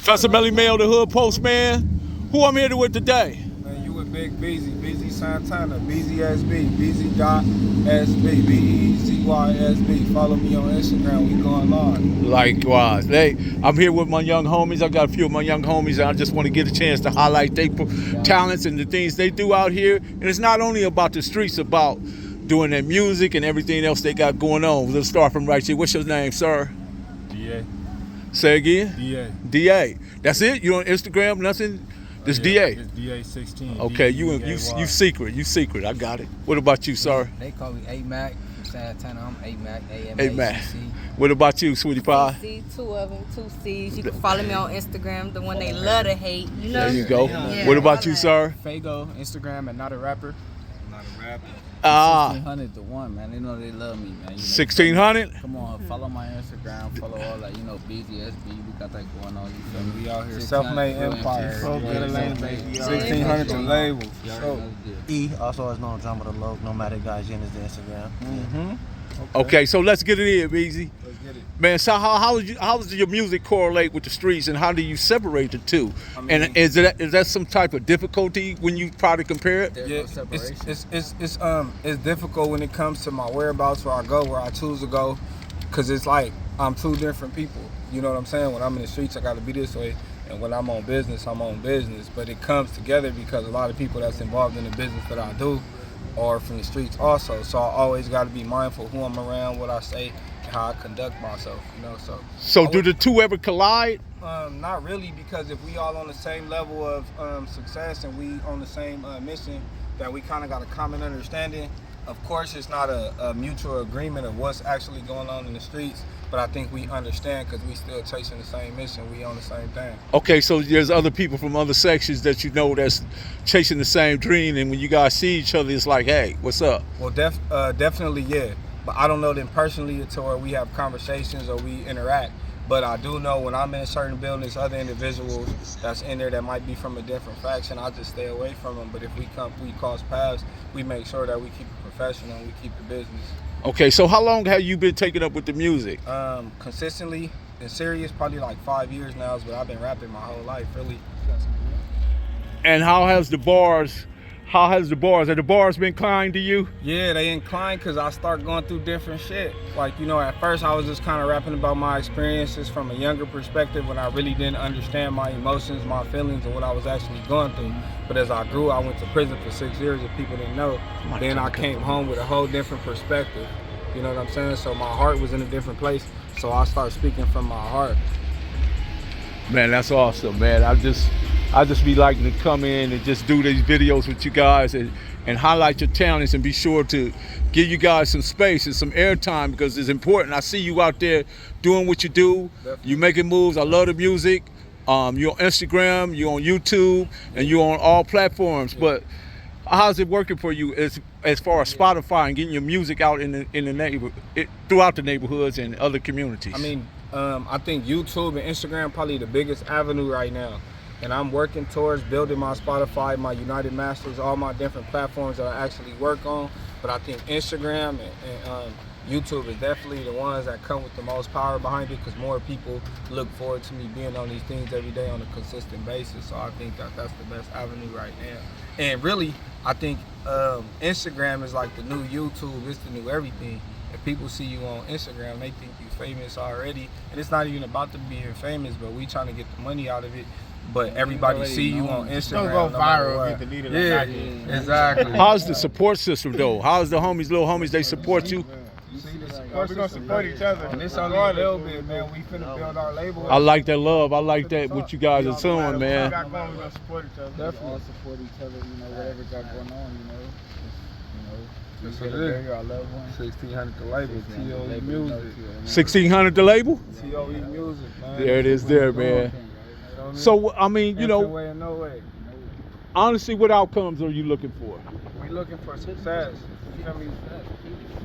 Professor Melly Mail, the Hood Postman. Who I'm here with today? Man, you with Big Beezy, Beezy Santana, Beezy SB, Beezy.SB, BEZYSB. Follow me on Instagram, we going live. Likewise. Hey, I'm here with my young homies. I got a few of my young homies, and I just want to get a chance to highlight their talents and the things they do out here. And it's not only about the streets, about doing their music and everything else they got going on. Let's start from right here. What's your name, sir? DA. Say again? DA. DA. That's it? You on Instagram? Nothing? This DA? It's DA16. Okay, you secret. You secret. I got it. What about you, sir? They call me A-Mac from Santana. I'm A-Mac, A-Mac. What about you, Sweetie Pie? C, two of them, two C's. You can follow me on Instagram, the one they love to hate. You know? There you go. Yeah. What about you, sir? Fago, Instagram, and not a rapper. Not a rapper. 1600 to 1, man. They know they love me, man. You know, 1600? Come on, follow my Instagram, follow all that, Beezy, SB. We got that going on. You feel me? We out here, self-made empire. 1600 to label. E, also as known as Drama the Low, Nomadic Guy Jen is the Instagram. Mm-hmm. Okay, so let's get it in, Beezy. Let's get it. Man, so how does your music correlate with the streets, and how do you separate the two? I mean, and is that some type of difficulty when you try to compare it? There's Yeah, no separation. it's difficult when it comes to my whereabouts, where I go, where I choose to go, because it's like I'm two different people. You know what I'm saying? When I'm in the streets, I got to be this way, and when I'm on business, I'm on business. But it comes together because a lot of people that's involved in the business that I do are from the streets also. So I always got to be mindful who I'm around, what I say, and how I conduct myself. You know, So do the two ever collide? Not really, because if we all on the same level of success and we on the same mission, that we kind of got a common understanding. Of course, it's not a mutual agreement of what's actually going on in the streets, but I think we understand because we still chasing the same mission. We on the same thing. Okay, so there's other people from other sections that you know that's chasing the same dream, and when you guys see each other, it's like, hey, what's up? Well, definitely, yeah. But I don't know them personally until where we have conversations or we interact. But I do know when I'm in a certain building, there's other individuals that's in there that might be from a different faction. I just stay away from them. But if we cross paths, we make sure that we keep it professional and we keep the business. Okay, so how long have you been taking up with the music? Consistently and serious, probably like 5 years now, but I've been rapping my whole life, really. And have the bars been kind to you? Yeah, they inclined because I start going through different shit. Like, at first I was just kind of rapping about my experiences from a younger perspective when I really didn't understand my emotions, my feelings, and what I was actually going through. But as I grew, I went to prison for 6 years if people didn't know. Then I came home with a whole different perspective. You know what I'm saying? So my heart was in a different place. So I started speaking from my heart. Man, that's awesome, man. I just be liking to come in and just do these videos with you guys and highlight your talents and be sure to give you guys some space and some airtime because it's important. I see you out there doing what you do. Definitely. You making moves. I love the music. You're on Instagram, you're on YouTube, and you're on all platforms. Yeah. But how's it working for you as far as Spotify and getting your music out in the throughout the neighborhoods and other communities? I mean, I think YouTube and Instagram probably the biggest avenue right now. And I'm working towards building my Spotify, my United Masters, all my different platforms that I actually work on. But I think Instagram and YouTube is definitely the ones that come with the most power behind it because more people look forward to me being on these things every day on a consistent basis. So I think that's the best avenue right now. And really, I think Instagram is like the new YouTube. It's the new everything. If people see you on Instagram, they think you're famous already. And it's not even about them being famous, but we trying to get the money out of it. But everybody see you on Instagram. Don't go viral if you delete it. Yeah, exactly. How's the support system though? How's the little homies, they support you? We're gonna support each other. And it's only a little bit, man. We finna build our label. I like that love. I like that what you guys are doing, man. We're gonna support each other. Definitely all support each other, whatever got going on, That's what it is. Our loved ones. 1600 the label, TOE Music. 1600 the label? TOE Music, man. There it is there, man. So, I mean, No way. honestly, what outcomes are you looking for? We looking for success. You feel me?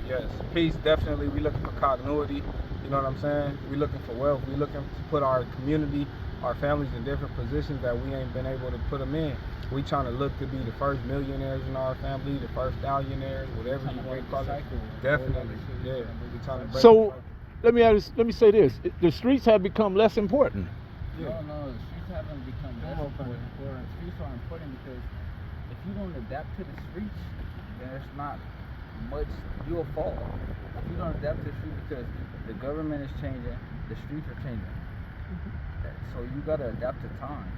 Yes, peace, definitely. We looking for continuity. You know what I'm saying? We looking for wealth. We looking to put our community, our families in different positions that we ain't been able to put them in. We trying to look to be the first millionaires in our family, the first thousandaires, whatever you want to call it. Definitely, yeah. We trying to break So, let me say this: the streets have become less important. No, the streets haven't become less important. Streets are important because if you don't adapt to the streets, then there's not much, you'll fall. If you don't adapt to the streets, because the government is changing, the streets are changing. So you gotta adapt to time.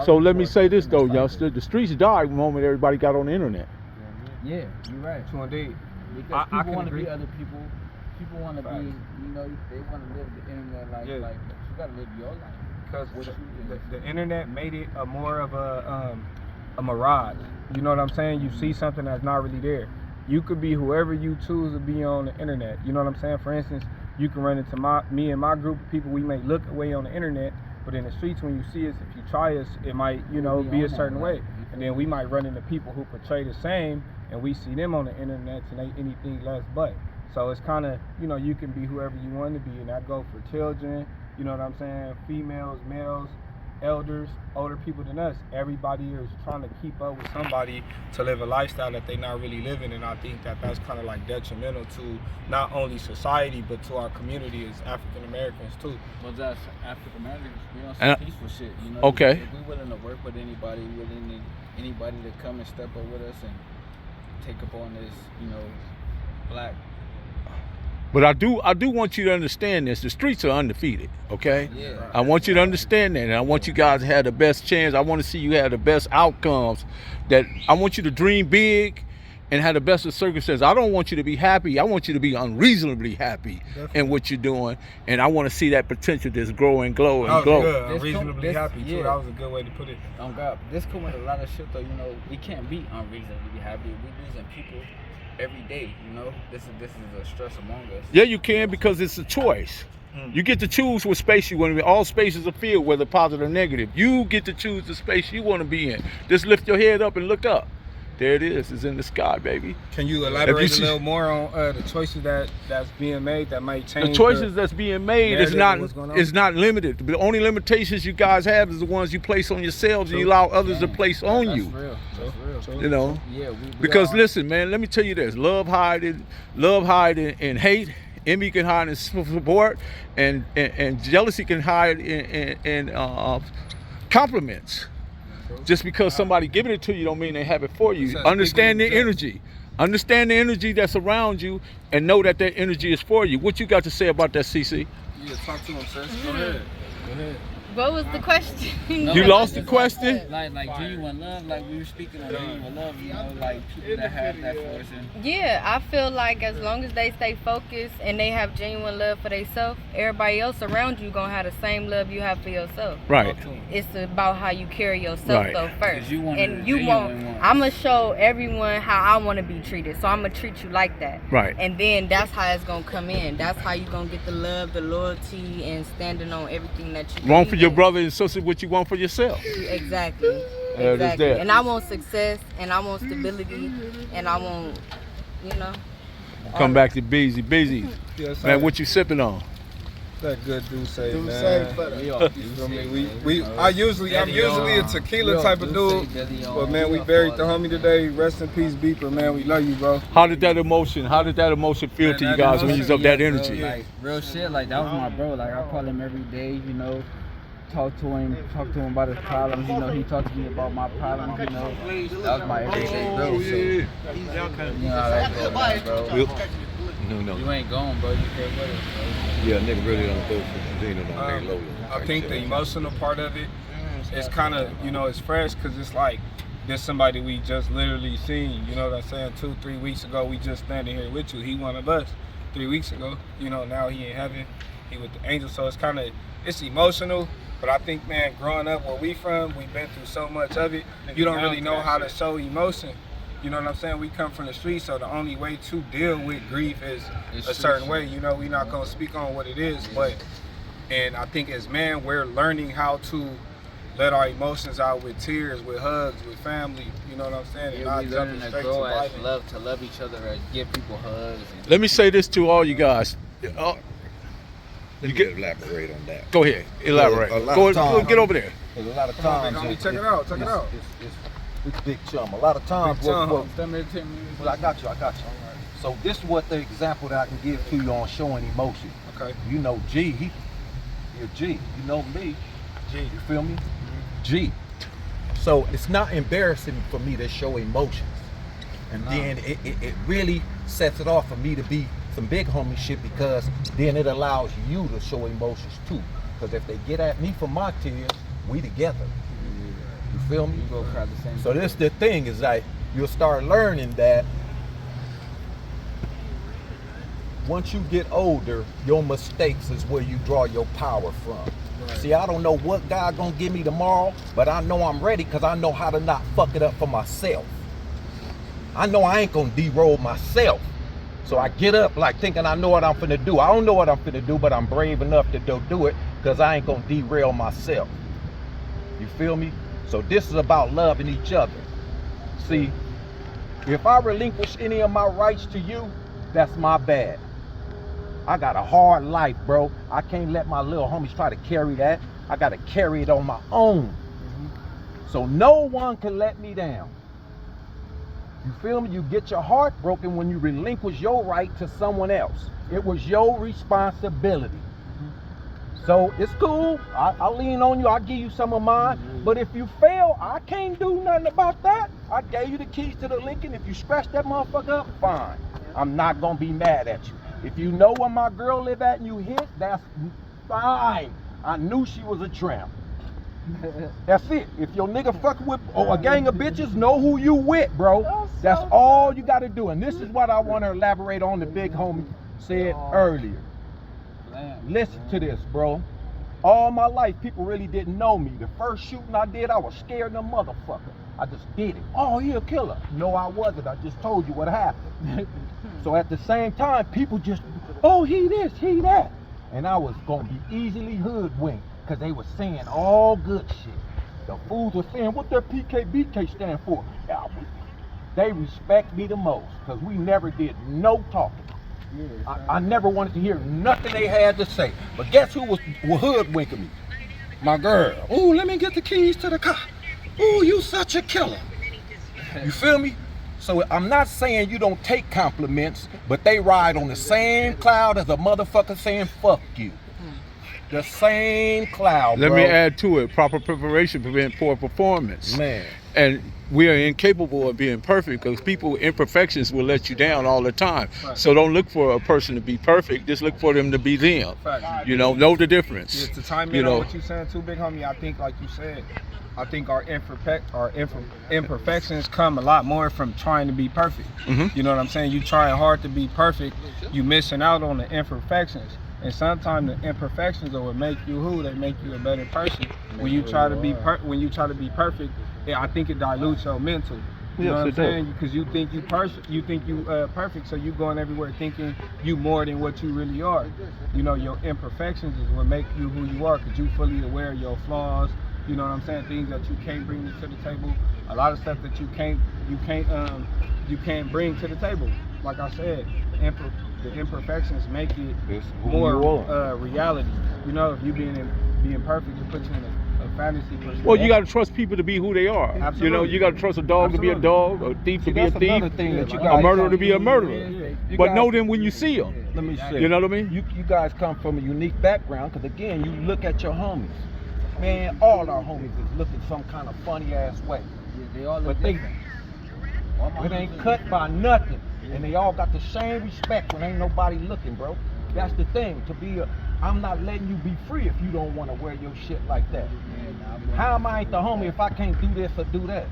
So let me say this though, youngster. The streets died the moment everybody got on the internet. Yeah, you're right. True indeed. Because I people can want to agree. be other people. People want to be, they want to live the internet life. Yeah. Like, you gotta live your life. Because What you is. the internet made it a more of a mirage. You know what I'm saying? You see something that's not really there. You could be whoever you choose to be on the internet. You know what I'm saying? For instance, you can run into me and my group of people. We may look away on the internet, but in the streets, when you see us, if you try us, it might, be a certain way. And then we might run into people who portray the same, and we see them on the internet and they anything less but. So it's kind of, you can be whoever you want to be, and that go for children, you know what I'm saying, females, males, elders, older people than us. Everybody is trying to keep up with somebody to live a lifestyle that they're not really living, and I think that that's kind of like detrimental to not only society, but to our community as African Americans too. Well, that's African Americans. We on And some peaceful shit, Okay. If we willing to work with anybody, anybody to come and step up with us and take up on this, black. But I do want you to understand this. The streets are undefeated, okay? Yeah. I want you to understand that, and I want you guys to have the best chance. I want to see you have the best outcomes. That I want you to dream big and have the best of circumstances. I don't want you to be happy. I want you to be unreasonably happy in what you're doing, and I want to see that potential just grow and glow and glow. Good. Unreasonably happy too. That was a good way to put it. Oh God, this come with a lot of shit though. We can't be unreasonably happy. We losing people every day. This is a stress among us. Yeah, you can, because it's a choice. You get to choose what space you want to be. All spaces are filled, whether positive or negative. You get to choose the space you want to be in. Just lift your head up and look up. There it is. It's in the sky, baby. Can you elaborate a little more on the choices that's being made that might change? The choices that's being made is not limited. The only limitations you guys have is the ones you place on yourselves and you allow others to place on you. That's real. Yeah, Because listen, man, let me tell you this: love hide in hate. Envy can hide in support, and jealousy can hide in compliments. Just because somebody giving it to you don't mean they have it for you. Understand the energy. Understand the energy that's around you, and know that that energy is for you. What you got to say about that, CC? Yeah, talk to him, sis. Go ahead. What was the question? You lost the question? Like genuine love, like we were speaking on genuine love, like people that have that for us. Yeah, I feel like as long as they stay focused and they have genuine love for themselves, everybody else around you gonna have the same love you have for yourself. Right. It's about how you carry yourself though first. And I'ma show everyone how I wanna be treated. So I'ma treat you like that. Right. And then that's how it's gonna come in. That's how you gonna get the love, the loyalty, and standing on everything that you Want for your brother and sister what you want for yourself. Exactly. There it is there. And I want success, and I want stability, and I want, Come back to Beezy. Beezy, Yes, man, what you sipping on? That good dude say, man. I'm usually a tequila type of dude, but man, we buried the homie today. Rest in peace, Beeper, man. We love you, bro. How did that emotion feel to you guys when you was up that energy? Like real shit, like that was my bro. Like I call him every day, talk to him about his problems. He talked to me about my problems. That was my everyday bro. So how that goes, bro. No. You ain't gone, bro. You stay with us, bro. Yeah, nigga really don't go for Zeno on low. I think the emotional part of it is kind of, it's fresh because it's like there's somebody we just literally seen. You know what I'm saying? 2-3 weeks ago, we just standing here with you. He one of us 3 weeks ago. Now he in heaven. He with the angels. So it's emotional. But I think, man, growing up where we from, we've been through so much of it. You don't really know how to show emotion. You know what I'm saying? We come from the streets, so the only way to deal with grief is a certain way. We're not gonna speak on what it is, and I think as men, we're learning how to let our emotions out with tears, with hugs, with family. You know what I'm saying? Yeah, we learning to grow as to love each other, and give people hugs. Let me say this to all you guys. You get elaborate on that. Go ahead, elaborate. Go get over there. A lot of times, check it out. It's Big Chum. A lot of times, well, I got you. So this is what the example that I can give to you on showing emotion. Okay. G, you're G. You know me. You feel me? G. So it's not embarrassing for me to show emotions. And then it really sets it off for me to be some big homie shit, because then it allows you to show emotions too. Because if they get at me for my tears, we together. You feel me? You go cry the same. So this the thing is like, you'll start learning that once you get older, your mistakes is where you draw your power from. Right. See, I don't know what God gonna give me tomorrow, but I know I'm ready because I know how to not fuck it up for myself. I know I ain't gonna derail myself. So I get up like thinking I know what I'm finna do. I don't know what I'm finna do, but I'm brave enough to do it because I ain't gonna derail myself. You feel me? So this is about loving each other. See, if I relinquish any of my rights to you, that's my bad. I got a hard life, bro. I can't let my little homies try to carry that. I gotta carry it on my own. So no one can let me down. You feel me? You get your heart broken when you relinquish your right to someone else. It was your responsibility. So it's cool. I'll lean on you. I'll give you some of mine. But if you fail, I can't do nothing about that. I gave you the keys to the Lincoln. If you scratch that motherfucker up, fine. I'm not gonna be mad at you. If you know where my girl live at and you hit, that's fine. I knew she was a tramp. That's it. If your nigga fucking with a gang of bitches, know who you with, bro. That's all you gotta do. And this is what I want to elaborate on, the big homie said earlier. Listen to this, bro. All my life, people really didn't know me. The first shooting I did, I was scared of the motherfucker. I just did it. Oh, he a killer. No, I wasn't. I just told you what happened. So at the same time, people just, oh, he this, he that. And I was gonna be easily hoodwinked because they were saying all good shit. The fools were saying, what that PKBK stand for? Yeah, they respect me the most because we never did no talking. I never wanted to hear nothing they had to say. But guess who was hoodwinking me? My girl. Oh, let me get the keys to the car. Oh, you such a killer. You feel me? So I'm not saying you don't take compliments, but they ride on the same cloud as a motherfucker saying fuck you. The same cloud, Let bro. me add to it, proper preparation prevent poor performance. Man. And we are incapable of being perfect because people, imperfections will let you down all the time. Right. So don't look for a person to be perfect, just look for them to be them. Fact. You know the difference. Yeah, to time in You know. on what you saying too, big homie, I think like you said, I think our imperfections come a lot more from trying to be perfect. Mhm. You know what I'm saying? You trying hard to be perfect, you missing out on the imperfections. And sometimes the imperfections are what make you who, they make you a better person. When you try to be perfect, yeah, I think it dilutes your mental. You know what I'm saying? Because you think you perfect, so you going everywhere thinking you more than what you really are. You know, your imperfections is what make you who you are, because you fully aware of your flaws. You know what I'm saying? Things that you can't bring to the table. A lot of stuff that you can't bring to the table. Like I said, the imperfections make it more reality. You know, if you being perfect, it puts you in a fantasy perspective. Well, you got to trust people to be who they are. Absolutely. You know, you got to trust a dog to be a dog, a thief to be a thief, a murderer to be a murderer. You But guys- know them when you see them. Let me say, You know what I mean? You guys come from a unique background, because again, you look at your homies. Man, all our homies is looking some kind of funny ass way. Yeah, they all look But they, different. it ain't cut by nothing. And they all got the same respect when ain't nobody looking, bro. That's the thing. I'm not letting you be free if you don't want to wear your shit like that. How am I the homie if I can't do this or do that?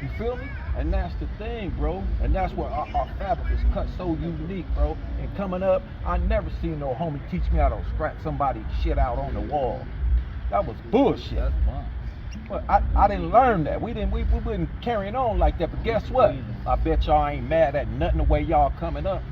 You feel me? And that's the thing, bro. And that's where our fabric is cut so unique, bro. And coming up, I never seen no homie teach me how to scratch somebody's shit out on the wall. That was bullshit. That's fun. But I didn't learn that. We wasn't carrying on like that. But guess what? I bet y'all ain't mad at nothing the way y'all coming up.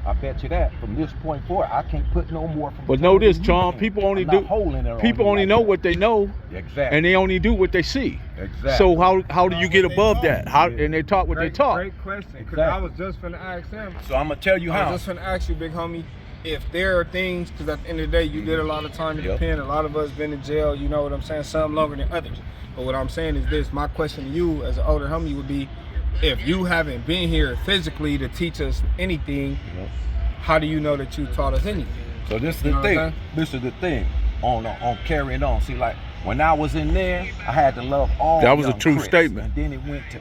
I bet you that from this point forward, I can't put no more from. But know this, Chum, people only know what they know. Exactly. And they only do what they see. Exactly. So how do you get above that? And they talk what they talk. Great question. Because Exactly. I was just finna ask him. So I'm gonna tell you I how. was just finna ask you, big homie, if there are things, because at the end of the day, you did a lot of time in the pen. A lot of us been in jail. You know what I'm saying? Some longer than others. But what I'm saying is this: my question to you, as an older homie, would be, if you haven't been here physically to teach us anything, how do you know that you taught us anything? So this is You the know what I'm thing. saying? This is the thing. on carrying on. See, like when I was in there, I had to love all. That was a young true Crips, statement. And then it went to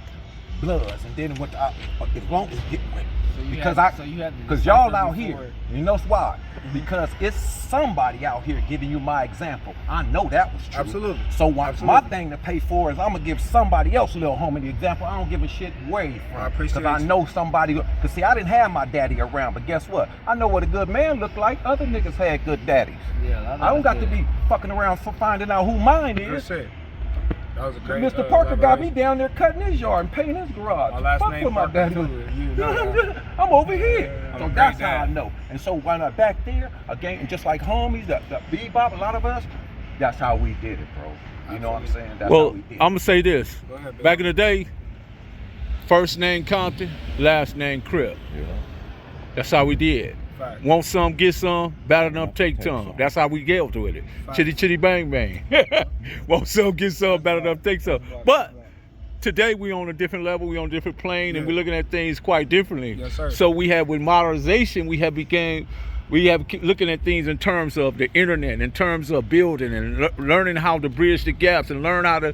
Bloods, and then it went to as long as it went. So you Because had- so you had to because decipher y'all out before- here, you know why? Because it's somebody out here giving you my example. I know that was true. Absolutely. So my Absolutely. thing to pay for is I'm gonna give somebody else, little homie, the example. I don't give a shit where you from. I appreciate Because I you. know somebody. Because see, I didn't have my daddy around, but guess what? I know what a good man looked like. Other niggas had good daddies. Yeah, I don't got to be fucking around for finding out who mine is. That's it. That was a great. Mr. Parker got me elaboration. down there cutting his yard and painting his garage. My last Fuck name with my Parker daddy. too, you know that. I'm over here. Yeah, So I'm a that's great how I dad. know. And so when I'm back there, again, just like homies, the bebop, a lot of us, that's how we did it, bro. You know what I'm saying? That's how Well, we I'm did gonna say this. Go ahead, baby. Back in the day, first name Compton, last name Crip. Yeah. That's how we did. Fact. Want some, get some, batter up, take some. That's how we get to it. Fact. Chitty chitty bang bang. Want some, get some, batter up, take some. But today we on a different level, we on a different plane, and Yeah. we're looking at things quite differently. Yes, sir. So we have, with modernization, we have looking at things in terms of the internet, in terms of building and learning how to bridge the gaps and learn how to.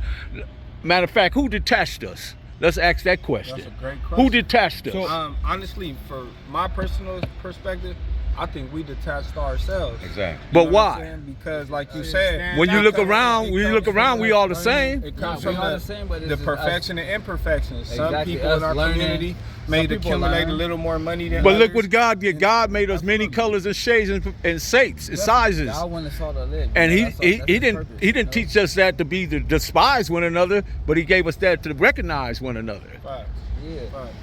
Matter of fact, who detached us? Let's ask that question. That's a great question. Who detached us? So, honestly, for my personal perspective, I think we detached ourselves. Exactly. But You know what I'm why? saying? Because, like you said, When you look it around, comes we all the same. It No, comes we from all the same, but it's the just perfection and imperfections. Some Exactly, people us in our learning. community Some may people accumulate learn. a little more money than But others. look what God did. God made us many Absolutely. colors and shades and shapes and sizes. God went and saw the live. And you he know, that's he, that's he his didn't purpose, he you didn't know? teach us that to be to despise one another, but he gave us that to recognize one another. Facts. Yeah. Facts.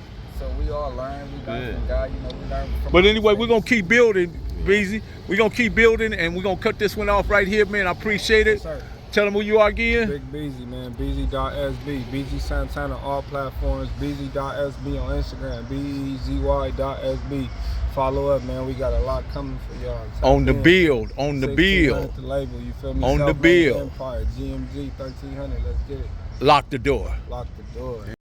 So we all learn. We learn Yeah. from God. You know, we learn from. But our anyway, we're gonna mistakes. keep building, Beezy. We're gonna keep building, and we're gonna cut this one off right here, man. I appreciate it. Yes, sir. Tell them who you are again. Big Beezy, man. Beezy.sb. Beezy Santana, all platforms. Beezy.sb on Instagram. BEZY.sb. Follow up, man. We got a lot coming for y'all. Tap On the in. build, on the 1600 build. The label, you feel me? On the Self-made build. Empire, GMG 1300. Let's get it. Lock the door. Lock the door.